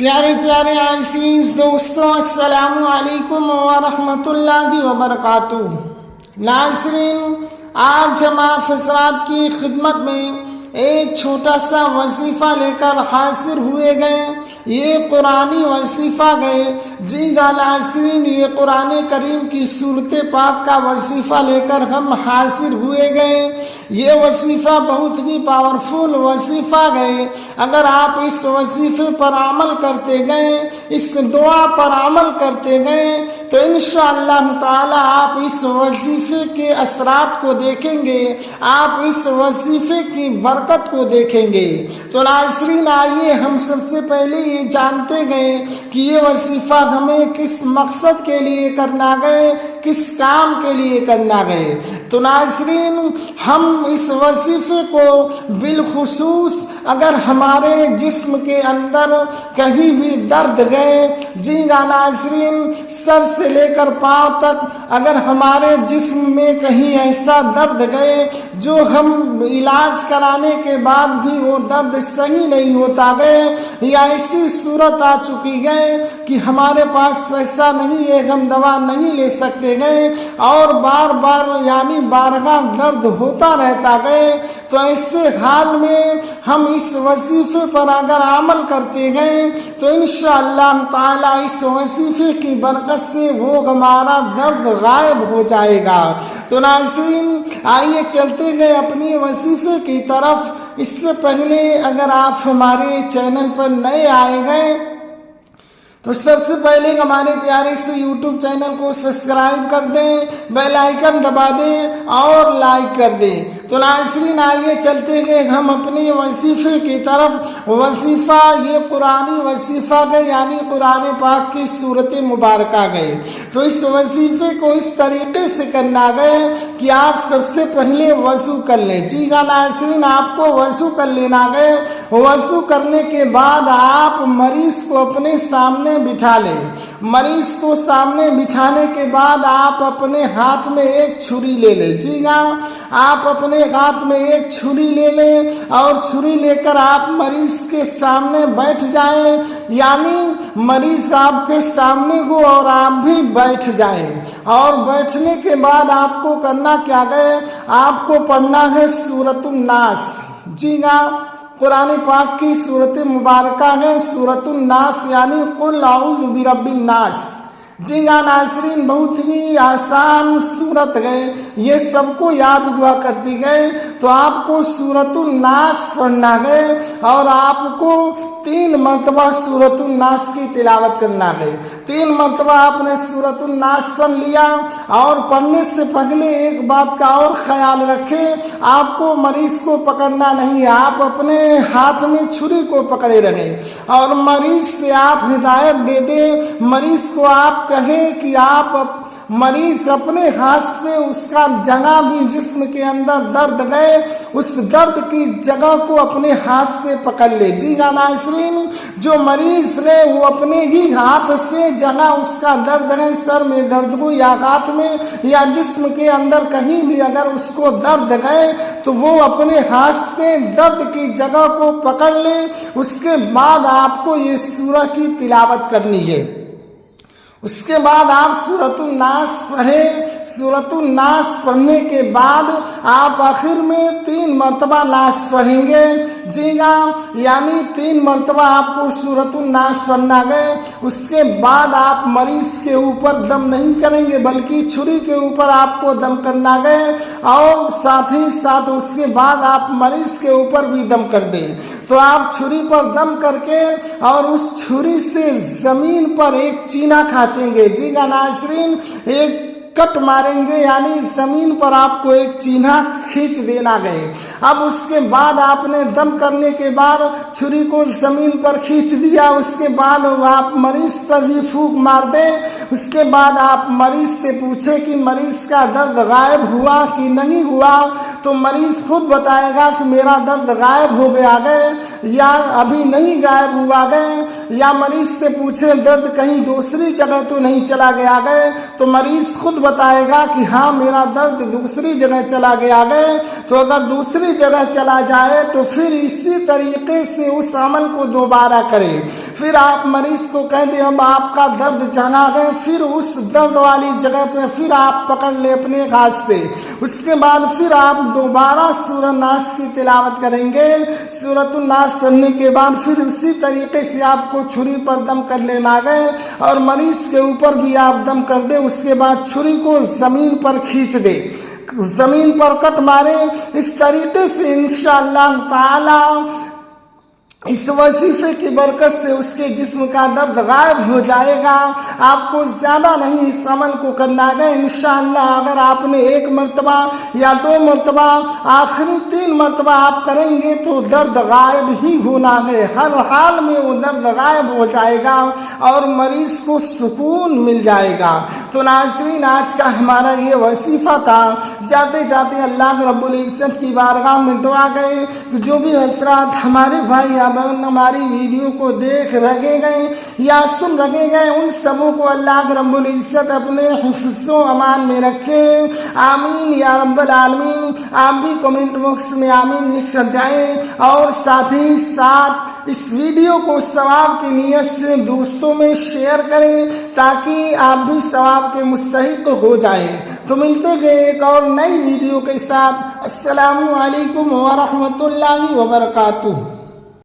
پیارے پیارے عزیز دوستوں، السلام علیکم ورحمۃ اللہ وبرکاتہ۔ ناظرین، آج ہم آپ حضرات کی خدمت میں ایک چھوٹا سا وظیفہ لے کر حاضر ہوئے گئے۔ یہ قرآنی وظیفہ گئے جی ناظرین، یہ قرآن کریم کی سورت پاک کا وظیفہ لے کر ہم حاضر ہوئے گئے۔ یہ وظیفہ بہت ہی پاورفل وظیفہ گئے۔ اگر آپ اس وظیفے پر عمل کرتے گئے، اس دعا پر عمل کرتے گئے، تو انشاءاللہ تعالی آپ اس وظیفے کے اثرات کو دیکھیں گے، آپ اس وظیفے کی برکت کو دیکھیں گے۔ تو ناظرین، آئیے ہم سب سے پہلے یہ جانتے گئے کہ یہ وظیفہ ہمیں کس مقصد کے لیے کرنا گئے، کس کام کے لیے کرنا گئے۔ تو ناظرین، ہم اس وظیفے کو بالخصوص اگر ہمارے جسم کے اندر کہیں بھی درد گئے، جی ناظرین، سر سے لے کر پاؤں تک اگر ہمارے جسم میں کہیں ایسا درد گئے جو ہم علاج کرانے کے بعد بھی وہ درد صحیح نہیں ہوتا گئے، یا ایسی صورت آ چکی گئے کہ ہمارے پاس پیسہ نہیں ہے، ہم دوا نہیں لے سکتے گئے، اور بار بار یعنی بارگاہ درد ہوتا رہتا گئے، تو ایسے حال میں ہم اس وظیفے پر اگر عمل کرتے گئے تو انشاءاللہ تعالی اس وظیفے کی برکت سے وہ ہمارا درد غائب ہو جائے گا۔ تو ناظرین، آئیے چلتے گئے اپنی وظیفے کی طرف۔ اس سے پہلے اگر آپ ہمارے چینل پر نئے آئے گئے تو سب سے پہلے ہمارے پیارے سے یوٹیوب چینل کو سبسکرائب کر دیں، بیل آئیکن دبا دیں اور لائک کر دیں۔ تو ناظرین، آئیے چلتے گئے ہم اپنی وظیفے کی طرف۔ وظیفہ یہ قرآنی وظیفہ گئے، یعنی قرآن پاک کی صورت مبارکہ گئے۔ تو اس وظیفے کو اس طریقے سے کرنا گئے کہ آپ سب سے پہلے وضو کر لیں۔ جی ہاں ناظرین، آپ کو وضو کر لینا گئے۔ وضو کرنے کے بعد آپ مریض کو اپنے سامنے بٹھا لیں۔ مریض کو سامنے بٹھانے کے بعد آپ اپنے ہاتھ میں ایک چھری لے لیں۔ جی ہاں، آپ اپنے ہاتھ میں ایک چھری لے لیں اور چھری لے کر آپ مریض کے سامنے بیٹھ جائیں، یعنی مریض آپ کے سامنے ہو اور آپ بھی بیٹھ جائیں۔ اور بیٹھنے کے بعد آپ کو کرنا کیا گئے، آپ کو پڑھنا ہے سورۃ الناس۔ جی ہاں، قرآن پاک کی صورت مبارکہ ہے سورۃ الناس، یعنی قل اعوذ برب الناس۔ جی ہاں ناظرین، بہت ہی آسان صورت ہے، یہ سب کو یاد ہوا کرتی گئے۔ تو آپ کو سورۃ الناس پڑھنا ہے اور آپ کو 3 مرتبہ سورۃ الناس کی تلاوت کرنا ہے۔ 3 مرتبہ آپ نے سورۃ الناس پڑھ لیا، اور پڑھنے سے پہلے ایک بات کا اور خیال رکھیں، آپ کو مریض کو پکڑنا نہیں ہے، آپ اپنے ہاتھ میں چھری کو پکڑے رہیں اور مریض سے آپ ہدایت دے دیں۔ مریض کو آپ کہیں کہ آپ مریض اپنے ہاتھ سے اس کا جگہ بھی جسم کے اندر درد گئے، اس درد کی جگہ کو اپنے ہاتھ سے پکڑ لے۔ جی ہاں ناظرین، جو مریض ہے وہ اپنے ہی ہاتھ سے جگہ اس کا درد ہے، سر میں درد ہو یا ہاتھ میں یا جسم کے اندر کہیں بھی اگر اس کو درد گئے تو وہ اپنے ہاتھ سے درد کی جگہ کو پکڑ لے۔ اس کے بعد آپ کو یہ سورہ کی تلاوت کرنی ہے۔ اس کے بعد آپ سورۃ الناس پڑھیں۔ سورۃ الناس پڑھنے کے بعد آپ آخر میں 3 مرتبہ ناس پڑھیں گے۔ جی ہاں، یعنی 3 مرتبہ آپ کو سورۃ الناس پڑھنا گئے۔ اس کے بعد آپ مریض کے اوپر دم نہیں کریں گے، بلکہ چھری کے اوپر آپ کو دم کرنا گئے، اور ساتھ ہی ساتھ اس کے بعد آپ مریض کے اوپر بھی دم کر دیں۔ تو آپ چھری پر دم کر کے اور اس چھری سے زمین پر ایک چینہ کھینچیں گے۔ جی ہاں ناظرین، ایک کٹ ماریں گے، یعنی زمین پر آپ کو ایک چینہ کھینچ دینا گئے۔ اب اس کے بعد آپ نے دم کرنے کے بعد چھری کو زمین پر کھینچ دیا، اس کے بعد آپ مریض پر بھی پھونک مار دیں۔ اس کے بعد آپ مریض سے پوچھیں کہ مریض کا درد غائب ہوا کہ نہیں ہوا، تو مریض خود بتائے گا کہ میرا درد غائب ہو گیا گئے یا ابھی نہیں غائب ہوا گئے، یا مریض سے پوچھیں درد کہیں دوسری جگہ تو نہیں چلا گیا گئے، تو مریض خود بتائے گا کہ ہاں میرا درد دوسری جگہ چلا گیا گئے۔ تو اگر دوسری جگہ چلا جائے تو پھر اسی طریقے سے اس عمل کو دوبارہ کریں، پھر آپ مریض کو کہہ دیں اب آپ کا درد جگا گئے، پھر اس درد والی جگہ پہ پھر آپ پکڑ لیں اپنے ہاتھ سے، اس کے بعد پھر آپ دوبارہ سورہ ناس کی تلاوت کریں گے۔ سورۃ الناس پڑھنے کے بعد پھر اسی طریقے سے آپ کو چھری پر دم کر لینا گئے اور مریض کے اوپر بھی آپ دم کر دیں، اس کے بعد چھری کو زمین پر کھینچ دے، زمین پر کٹ مارے۔ اس طریقے سے انشاءاللہ تعالی اس وظیفے کی برکت سے اس کے جسم کا درد غائب ہو جائے گا۔ آپ کو زیادہ نہیں اس عمل کو کرنا ہے، انشاءاللہ اگر آپ نے 1 مرتبہ یا 2 مرتبہ آخری 3 مرتبہ آپ کریں گے تو درد غائب ہی ہونا ہے، ہر حال میں وہ درد غائب ہو جائے گا اور مریض کو سکون مل جائے گا۔ تو ناظرین آج کا ہمارا یہ وظیفہ تھا۔ جاتے جاتے اللہ رب العزت کی بارگاہ میں دعا گئے، جو بھی حضرات ہمارے بھائی ہماری ویڈیو کو دیکھ رہے گئے یا سن رہے گئے، ان سبوں کو اللہ رب العزت اپنے حفظ و امان میں رکھے، آمین یا رب العالمین۔ آپ بھی کمنٹ باکس میں آمین لکھ کر جائیں اور ساتھ ہی ساتھ اس ویڈیو کو ثواب کی نیت سے دوستوں میں شیئر کریں تاکہ آپ بھی ثواب کے مستحق ہو جائیں۔ تو ملتے گئے ایک اور نئی ویڈیو کے ساتھ۔ السلام علیکم ورحمۃ اللہ وبرکاتہ۔